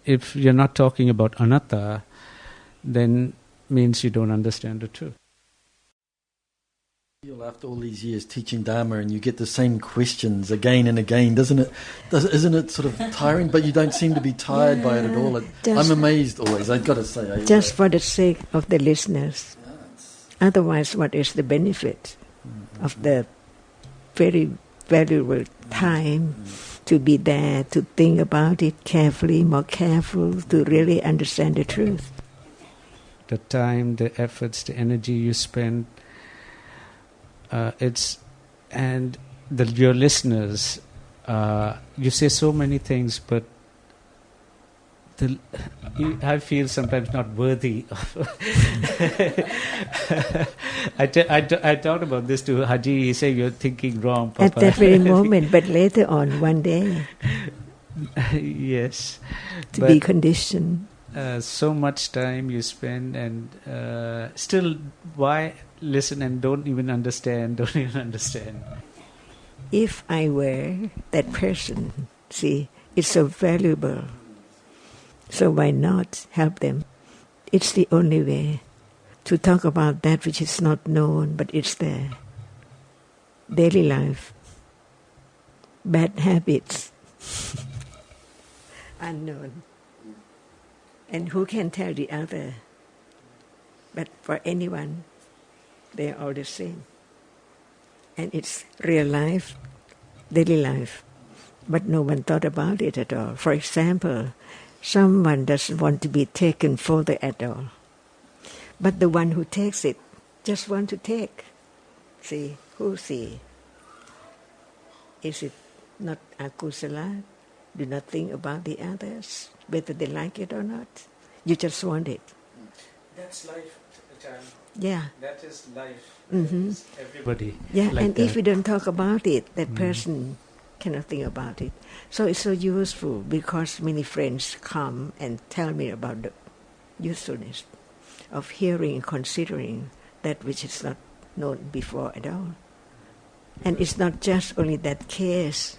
if you're not talking about anatta, then means you don't understand the truth. After all these years teaching Dharma and you get the same questions again and again, isn't it sort of tiring? But you don't seem to be tired by it at all. I'm amazed always, I've got to say. Just for the sake of the listeners. Otherwise, what is the benefit of the very valuable time to be there, to think about it carefully, more careful, to really understand the truth? The time, the efforts, the energy you spend, your listeners, you say so many things, but I feel sometimes not worthy of I talked about this to Haji. He said, "You're thinking wrong, Papa." At that very moment, but later on, one day. Yes. To be conditioned. So much time you spend, and still, why listen and don't even understand? If I were that person, see, it's so valuable. So why not help them? It's the only way to talk about that which is not known, but it's there. Daily life, bad habits, unknown. And who can tell the other? But for anyone, they're all the same. And it's real life, daily life. But no one thought about it at all. For example, someone doesn't want to be taken further at all. But the one who takes it just want to take. See, who see? Is it not akusala? Do not think about the others, whether they like it or not. You just want it. That's life, Ajahn. Yeah. That is life. Mm-hmm. That is everybody. Yeah, like and that. if we don't talk about it, that person cannot think about it. So it's so useful because many friends come and tell me about the usefulness of hearing and considering that which is not known before at all. And it's not just only that case.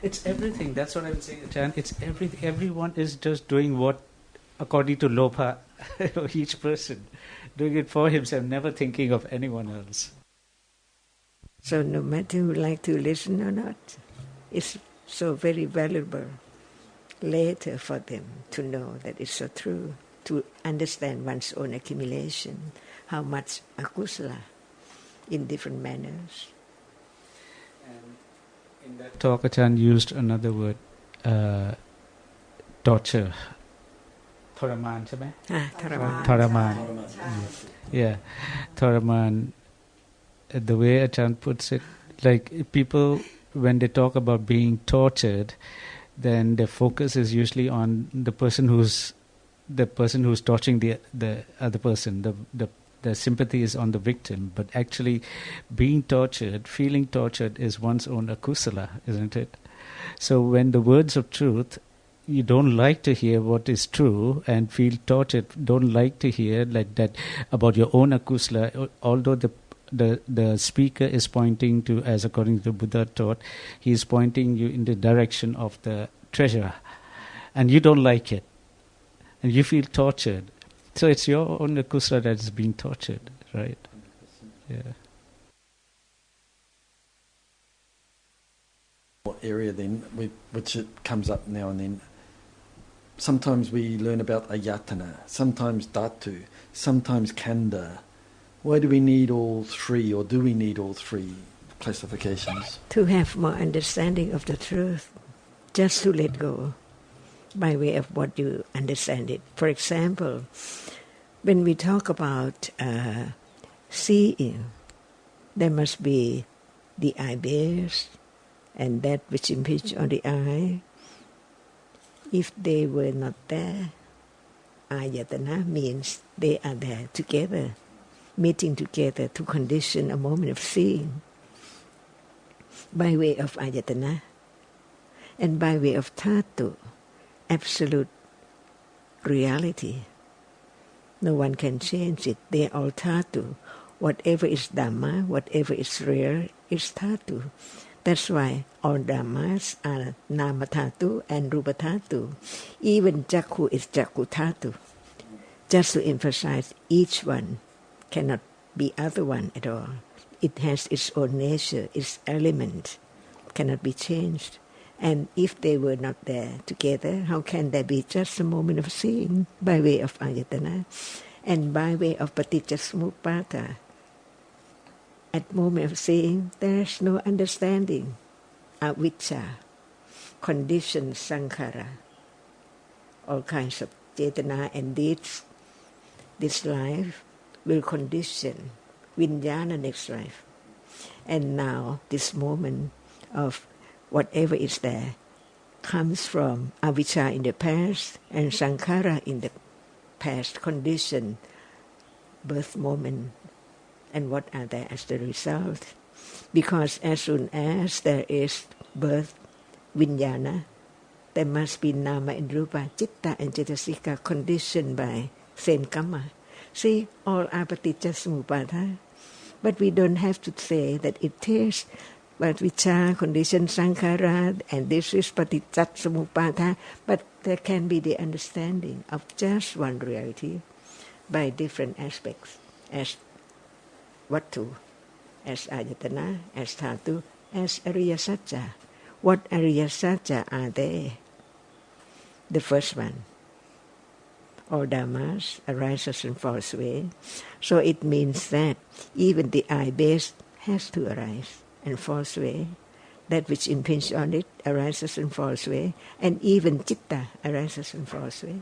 It's everything. That's what I'm saying, Ajahn. It's everything. Everyone is just doing what, according to lobha, each person doing it for himself, never thinking of anyone else. So no matter who like to listen or not, it's so very valuable later for them to know that it's so true, to understand one's own accumulation, how much akusala in different manners. And in that talk, Ajahn used another word, torture. Thoraman, Thoraman. Thoraman. Yeah. Thoraman. The way Ajahn puts it, like people, when they talk about being tortured, then their focus is usually on the person who's torturing the other person. The sympathy is on the victim, but actually being tortured, feeling tortured is one's own akusala, isn't it? So when the words of truth, you don't like to hear what is true and feel tortured, don't like to hear like that about your own akusala, although the speaker is pointing to, as according to Buddha taught, he is pointing you in the direction of the treasure, and you don't like it, and you feel tortured. So it's your own akusala that is being tortured, right? Yeah. What area then, which it comes up now and then? Sometimes we learn about ayatana, sometimes dhatu, sometimes khandha. Why do we need all three, or do we need all three classifications? To have more understanding of the truth, just to let go by way of what you understand it. For example, when we talk about seeing, there must be the eye base and that which impinges on the eye. If they were not there, ayatana means they are there together, meeting together to condition a moment of seeing by way of ayatana, and by way of dhatu, absolute reality. No one can change it. They are all dhatu. Whatever is Dhamma, whatever is real, is dhatu. That's why all dhammas are nama dhatu and rupa dhatu. Even jakku is jakku dhatu. Just to emphasize, each one cannot be other one at all. It has its own nature, its element, cannot be changed. And if they were not there together, how can there be just a moment of seeing by way of ayatana and by way of paticca-samuppada? At moment of seeing, there is no understanding, avijja, conditions, sankhara, all kinds of cetana and deeds. This life will condition vijnana next life. And now this moment of whatever is there comes from avijja in the past and sankhara in the past condition, birth moment, and what are there as the result. Because as soon as there is birth, vijnana, there must be nama and rupa, citta and cetasika conditioned by same karma. See, all are paticca-samuppada. But we don't have to say that it is avijja, condition, sankhara, and this is paticca-samuppada. But there can be the understanding of just one reality by different aspects, as vattu, as ayatana, as dhatu, as ariya satya. What ariya satya are they? The first one, all dhammas arises and falls away. So it means that even the I base has to arise and falls away. That which impinges on it arises and falls away. And even citta arises and falls away.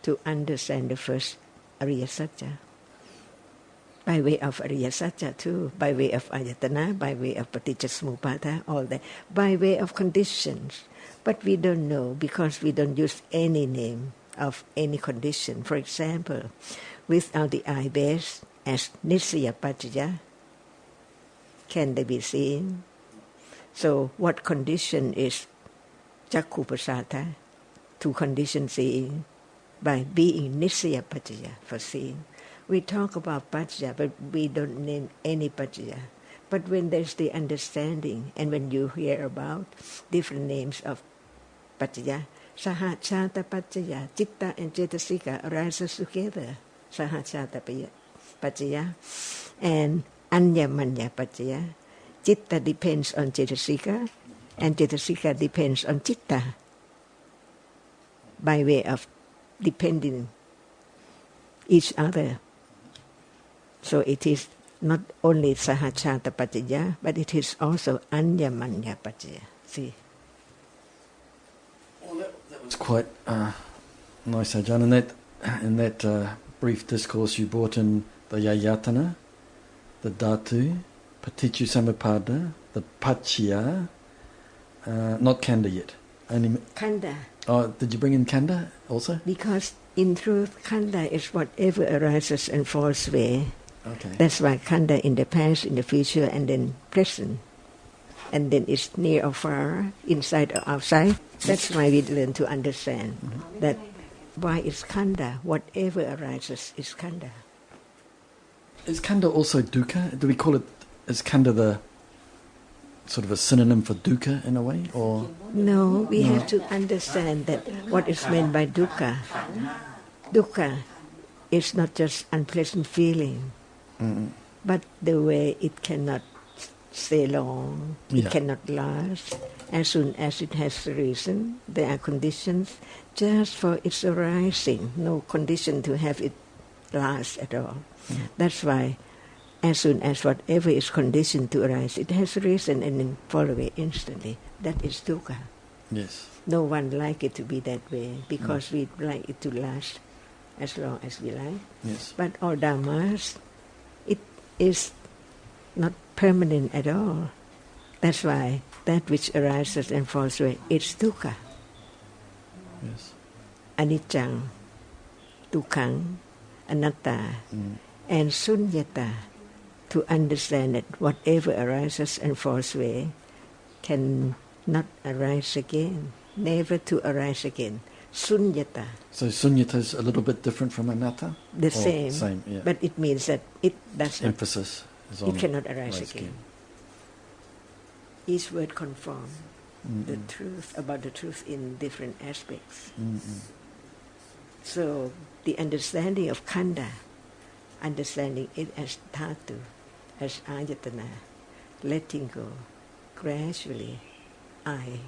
To understand the first ariya satya. By way of ariya satya too, by way of ayatana, by way of paticca-samuppada, all that, by way of conditions. But we don't know because we don't use any name of any condition. For example, without the I base as nisaya paccaya, can they be seen? So what condition is jakku pasata to condition seeing? By being nisaya paccaya for seeing. We talk about paccaya, but we don't name any paccaya. But when there's the understanding, and when you hear about different names of paccaya, sahachata paccaya, citta and cetasika arises together. Sahachata paccaya and anyamanya paccaya. Citta depends on cetasika, and cetasika depends on citta by way of depending each other. So it is not only sahachata paccaya, but it is also anyamanya paccaya. See? Well, that was quite nice, Ajahn. In that brief discourse, you brought in the ayatana, the dhatu, paticca-samuppada, the paccaya, not kanda yet. Only Kanda. Oh, did you bring in kanda also? Because in truth, kanda is whatever arises and falls away. Okay. That's why kanda in the past, in the future, and then present. And then it's near or far, inside or outside. That's why we learn to understand that why it's kanda. Whatever arises is kanda. Is kanda also dukkha? Do we call it, is kanda the sort of a synonym for dukkha in a way? Or No, we have to understand that what is meant by dukkha. Dukkha is not just unpleasant feeling, but the way it cannot stay long, it cannot last. As soon as it has reason, there are conditions just for its arising, no condition to have it last at all. That's why as soon as whatever is conditioned to arise, it has reason and then fall away instantly. That is dukkha. yes, No one like it to be that way because we like it to last as long as we like. yes, But all dhammas, it is not permanent at all. That's why that which arises and falls away, it's dukkha. yes, Anicca, dukkhang, anatta, and sunyata. To understand that whatever arises and falls away can not arise again, never to arise again. Sunyata. So sunyata is a little bit different from anatta? The Or same, Same, yeah. but it means that it does not, Emphasis is on it cannot arise rise again. each word conform the truth about the truth in different aspects. So the understanding of khanda, understanding it as dhatu, as ayatana, letting go, gradually, I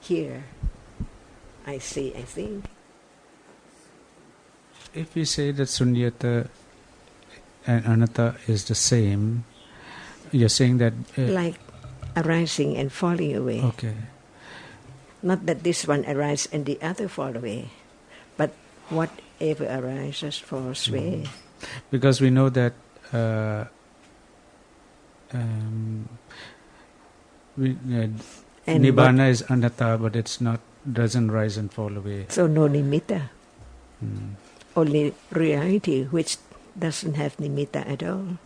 hear, I see, I think. If we say that sunyata and anatta is the same, you're saying that... like arising and falling away. Okay. Not that this one arises and the other fall away, but whatever arises falls away. Because we know that nibbana is anatta, but it's not, doesn't rise and fall away. So no nimitta. Only reality which doesn't have nimitta at all.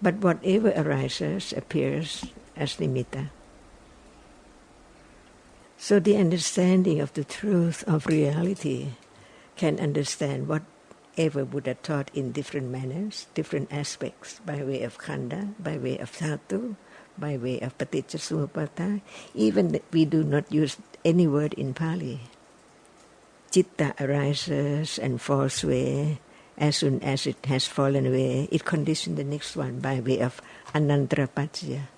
But whatever arises appears as nimitta. So the understanding of the truth of reality can understand whatever Buddha taught in different manners, different aspects, by way of khanda, by way of dhatu, by way of paticca-samuppada. Even we do not use any word in Pali. Citta arises and falls away. As soon as it has fallen away, it conditions the next one by way of anantara paccaya.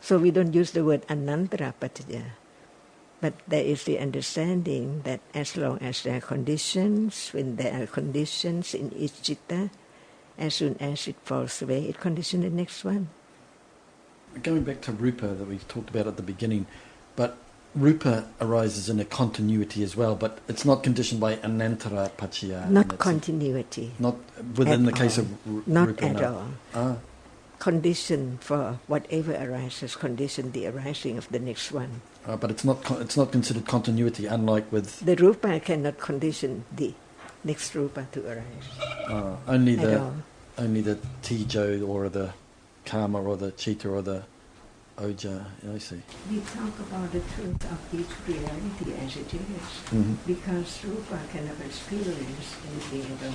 So we don't use the word anantara paccaya. But there is the understanding that as long as there are conditions, when there are conditions in each citta, as soon as it falls away, it conditions the next one. Going back to rupa that we talked about at the beginning, but rupa arises in a continuity as well, but it's not conditioned by anantara paccaya. Not continuity. Not within the case of not rupa. Not at all. Condition for whatever arises, condition the arising of the next one. But it's not considered continuity, unlike with... The rupa cannot condition the next rupa to arise. Only the tijo or the karma or the chitta or the oja, I see. We talk about the truth of each reality as it is, because rupa cannot experience anything at all.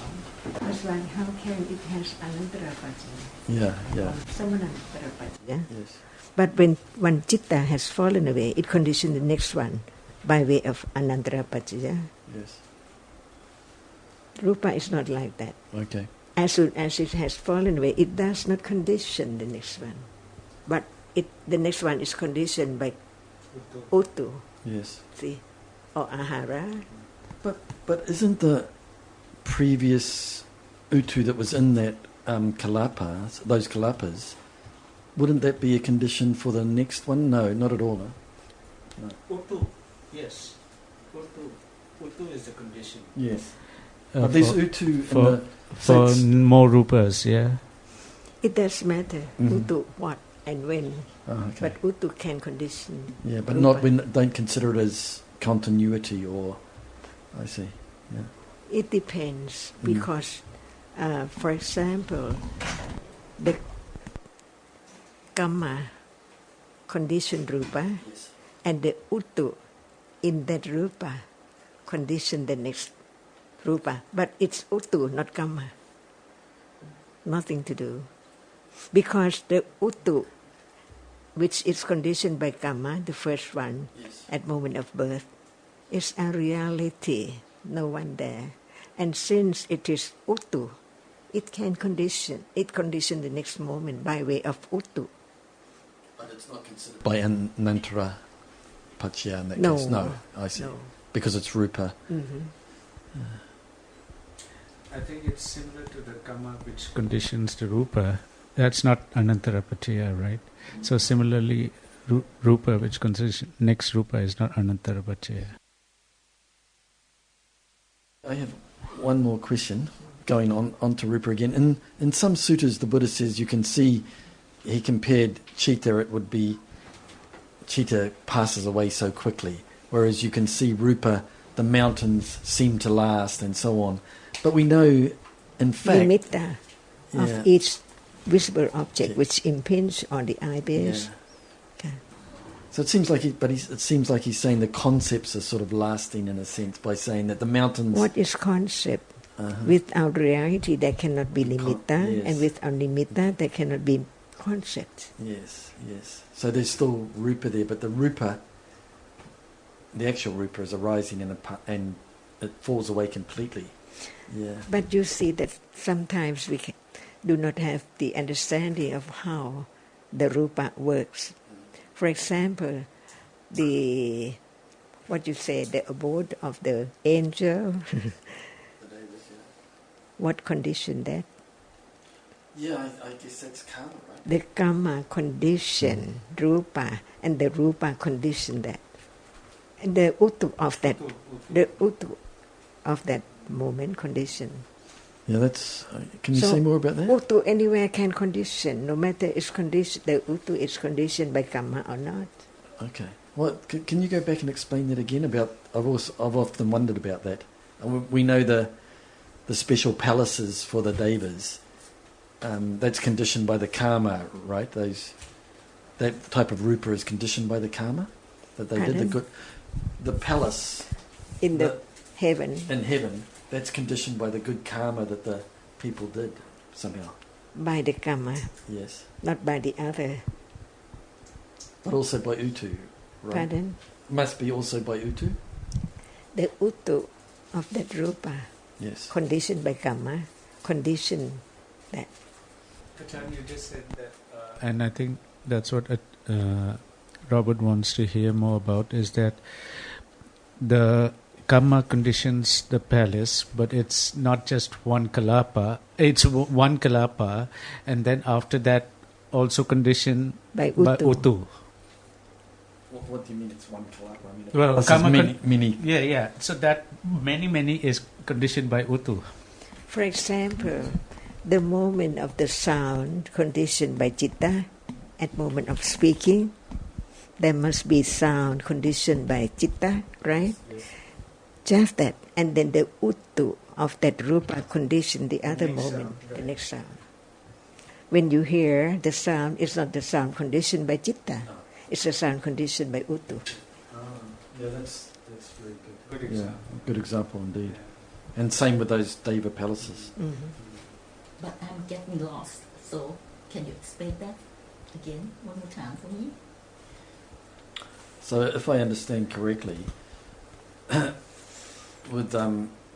That's like how can it has anantara paccaya? Yeah. Somanassa-sahagatam paccaya. Yes. But when one citta has fallen away, it conditions the next one by way of anantara paccaya. Yes. Rupa is not like that. Okay. As soon as it has fallen away, it does not condition the next one. But the next one is conditioned by utu. Yes. See? Or ahara. But isn't the previous utu that was in that kalapas, those kalapas, wouldn't that be a condition for the next one? No, not at all. No. Utu, yes. Utu is the condition. Yes. But there's utu for more rupas, yeah. It does matter utu what and when. Okay. But utu can condition. Yeah, but rupa. not when don't consider it as continuity or... I see. Yeah. It depends because, for example, the kamma condition rupa and the utu in that rupa condition the next rupa. But it's utu, not kamma. Nothing to do. Because the utu, which is conditioned by kamma, the first one, at moment of birth, is a reality, no one there. And since it is utu, it can condition the next moment by way of utu. But it's not considered by anantara paccaya in that No. case? No, I see. No. Because it's rupa. I think it's similar to the kamma which conditions the rupa. That's not anantara paccaya, right? So similarly, rupa which conditions next rupa is not anantara paccaya. I have one more question, going on to rupa again. In some suttas, the Buddha says you can see, he compared citta, it would be, citta passes away so quickly, whereas you can see rupa, the mountains seem to last and so on. But we know, in fact... Nimitta of each visible object which impinge on the eye base. Yeah. So it seems like it seems like he's saying the concepts are sort of lasting in a sense by saying that the mountains... What is concept? Without reality there cannot be nimitta, yes. and without nimitta there cannot be concept. Yes, yes. So there's still rupa there, but the rupa, the actual rupa, is arising and it falls away completely. Yeah. But you see that sometimes we do not have the understanding of how the rupa works. For example, the abode of the angel. What condition that? Yeah, I guess that's karma, right? The karma condition rupa, and the rupa condition that. And the utu of that, moment condition. Yeah, that's. Can you say more about that? Utu anywhere can condition, no matter it's condition. The utu is conditioned by karma or not. Okay. Well, can you go back and explain that again? I've often wondered about that. We know the special palaces for the devas. That's conditioned by the karma, right? That type of rupa is conditioned by the karma that they did the good. The palace in the heaven. In heaven, that's conditioned by the good karma that the people did somehow. By the karma. Yes. Not by the other. But also by utu, right? Pardon? Must be also by utu. The utu of that rupa. Yes. Conditioned by karma. Conditioned that. Paccaya, you just said that, and I think that's what Robert wants to hear more about, is that the karma conditions the palace, but it's not just one kalapa. It's one kalapa, and then after that also conditioned by utu. What do you mean it's one kalapa? I mean, well, karma many. Yeah. So that many is conditioned by utu. For example, the moment of the sound conditioned by citta, at moment of speaking, there must be sound conditioned by citta, right? Yes. Just that. And then the utu of that rupa condition the other moment, sound, right. The next sound. When you hear the sound, it's not the sound conditioned by citta. No. It's the sound conditioned by utu. Yeah, that's very good. Good example. Yeah, good example indeed. Yeah. And same with those deva palaces. Mm-hmm. But I'm getting lost. So can you explain that again one more time for me? So if I understand correctly, with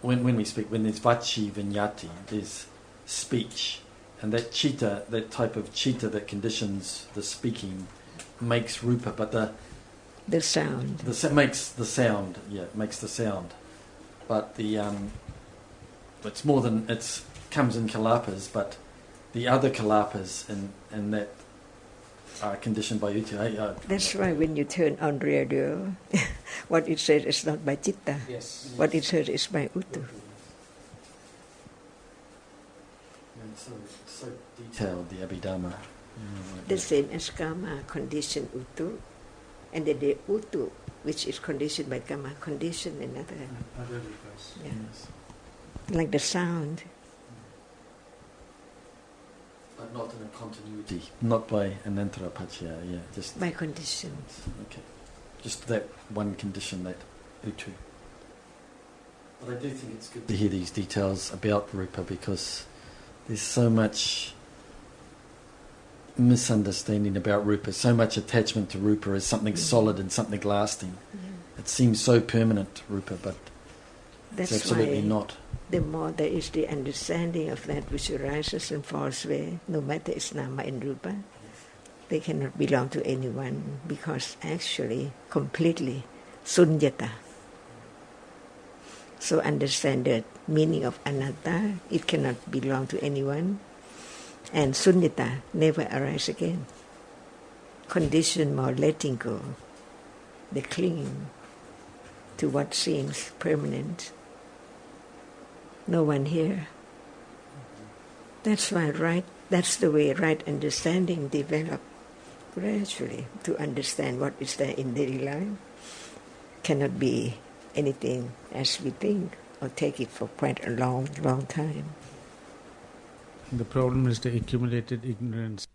when we speak, when there's vachi vinyati, there's speech, and that citta, that type of citta that conditions the speaking, makes rupa, but the sound makes the sound. Yeah, it makes the sound, but the it's more than comes in kalapas, but the other kalapas and that are conditioned by utu. That's why when you turn on radio, what it says is not by citta. Yes. What it says is by utu. And so detailed, the Abhidhamma. The same as karma condition utu, and then the utu, which is conditioned by karma, condition another. Yeah. Yes. Like the sound. But not in a continuity, not by anantara paccaya, yeah, just by conditions. Okay, just that one condition, that utu. But I do think it's good to hear these details about rupa, because there's so much misunderstanding about rupa, so much attachment to rupa as something solid and something lasting. Yeah. It seems so permanent, rupa, but that's it's absolutely why not. The more there is the understanding of that which arises and falls away, no matter it's nama and rupa, they cannot belong to anyone, because actually completely sunyata. So understand the meaning of anatta, it cannot belong to anyone, and sunyata, never arise again. Condition more letting go, the clinging to what seems permanent. No one here. That's why that's the way right understanding develop gradually, to understand what is there in daily life. Cannot be anything as we think or take it for quite a long time. The problem is the accumulated ignorance.